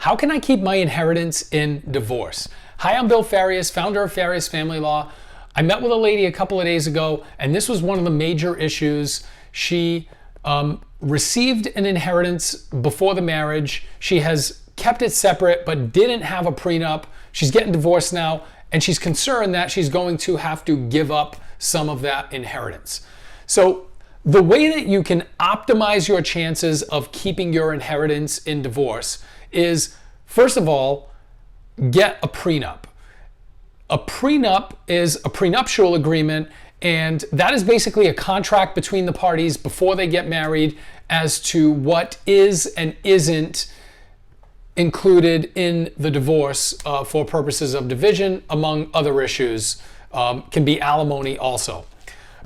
How can I keep my inheritance in divorce? Hi, I'm Bill Farias, founder of Farias Family Law. I met with a lady a couple of days ago, and this was one of the major issues. She received an inheritance before the marriage. She has kept it separate, but didn't have a prenup. She's getting divorced now, and she's concerned that she's going to have to give up some of that inheritance. So the way that you can optimize your chances of keeping your inheritance in divorce is, first of all, get a prenup. A prenup is a prenuptial agreement, and that is basically a contract between the parties before they get married as to what is and isn't included in the divorce for purposes of division, among other issues. Can be alimony also.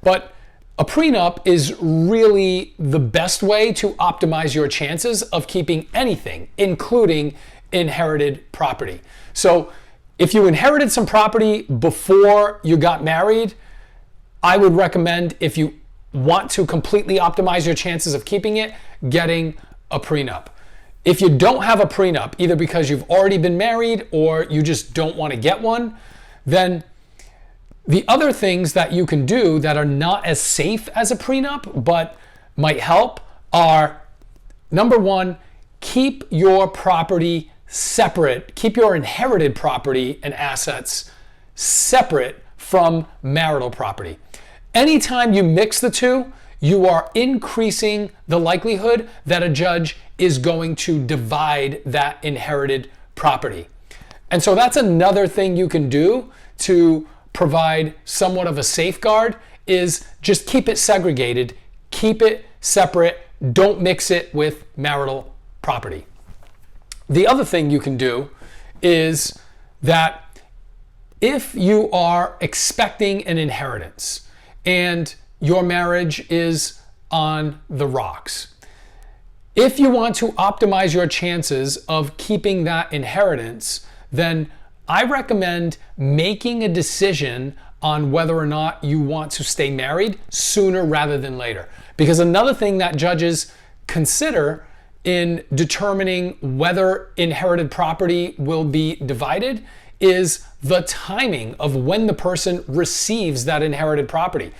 But a prenup is really the best way to optimize your chances of keeping anything, including inherited property. So if you inherited some property before you got married, I would recommend, if you want to completely optimize your chances of keeping it, getting a prenup. If you don't have a prenup, either because you've already been married or you just don't want to get one, then the other things that you can do that are not as safe as a prenup but might help are, number one, keep your property separate. Keep your inherited property and assets separate from marital property. Anytime you mix the two, you are increasing the likelihood that a judge is going to divide that inherited property. And so that's another thing you can do to provide somewhat of a safeguard, is just keep it segregated, keep it separate, don't mix it with marital property. The other thing you can do is that if you are expecting an inheritance and your marriage is on the rocks, if you want to optimize your chances of keeping that inheritance, then I recommend making a decision on whether or not you want to stay married sooner rather than later. Because another thing that judges consider in determining whether inherited property will be divided is the timing of when the person receives that inherited property.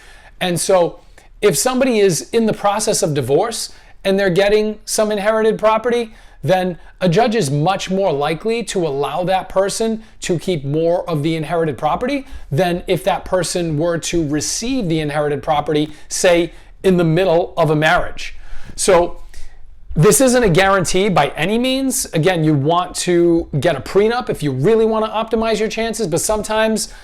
And so if somebody is in the process of divorce and they're getting some inherited property, then a judge is much more likely to allow that person to keep more of the inherited property than if that person were to receive the inherited property, say, in the middle of a marriage. So this isn't a guarantee by any means. Again, you want to get a prenup if you really want to optimize your chances, but sometimes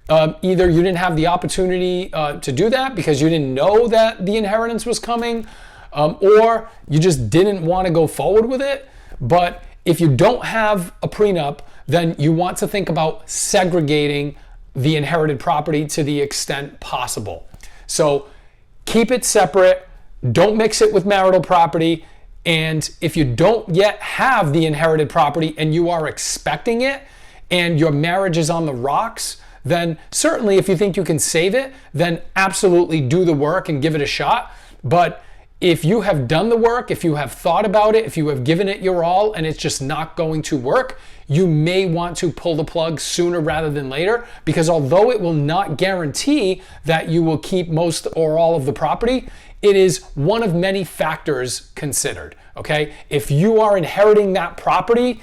either you didn't have the opportunity to do that because you didn't know that the inheritance was coming, or you just didn't want to go forward with it. But if you don't have a prenup, then you want to think about segregating the inherited property to the extent possible. So keep it separate, don't mix it with marital property, and if you don't yet have the inherited property and you are expecting it and your marriage is on the rocks, then certainly if you think you can save it, then absolutely do the work and give it a shot. But if you have done the work, if you have thought about it, if you have given it your all and it's just not going to work, you may want to pull the plug sooner rather than later, because although it will not guarantee that you will keep most or all of the property, it is one of many factors considered, okay? If you are inheriting that property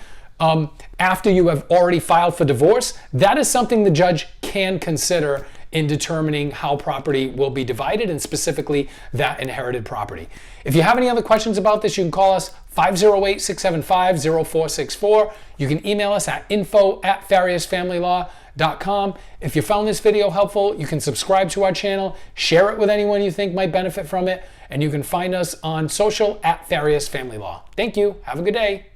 after you have already filed for divorce, that is something the judge can consider in determining how property will be divided, and specifically that inherited property. If you have any other questions about this, you can call us 508-675-0464. You can email us at info@fariasfamilylaw.com. If you found this video helpful, you can subscribe to our channel, share it with anyone you think might benefit from it, and you can find us on social at Farias Family Law. Thank you. Have a good day.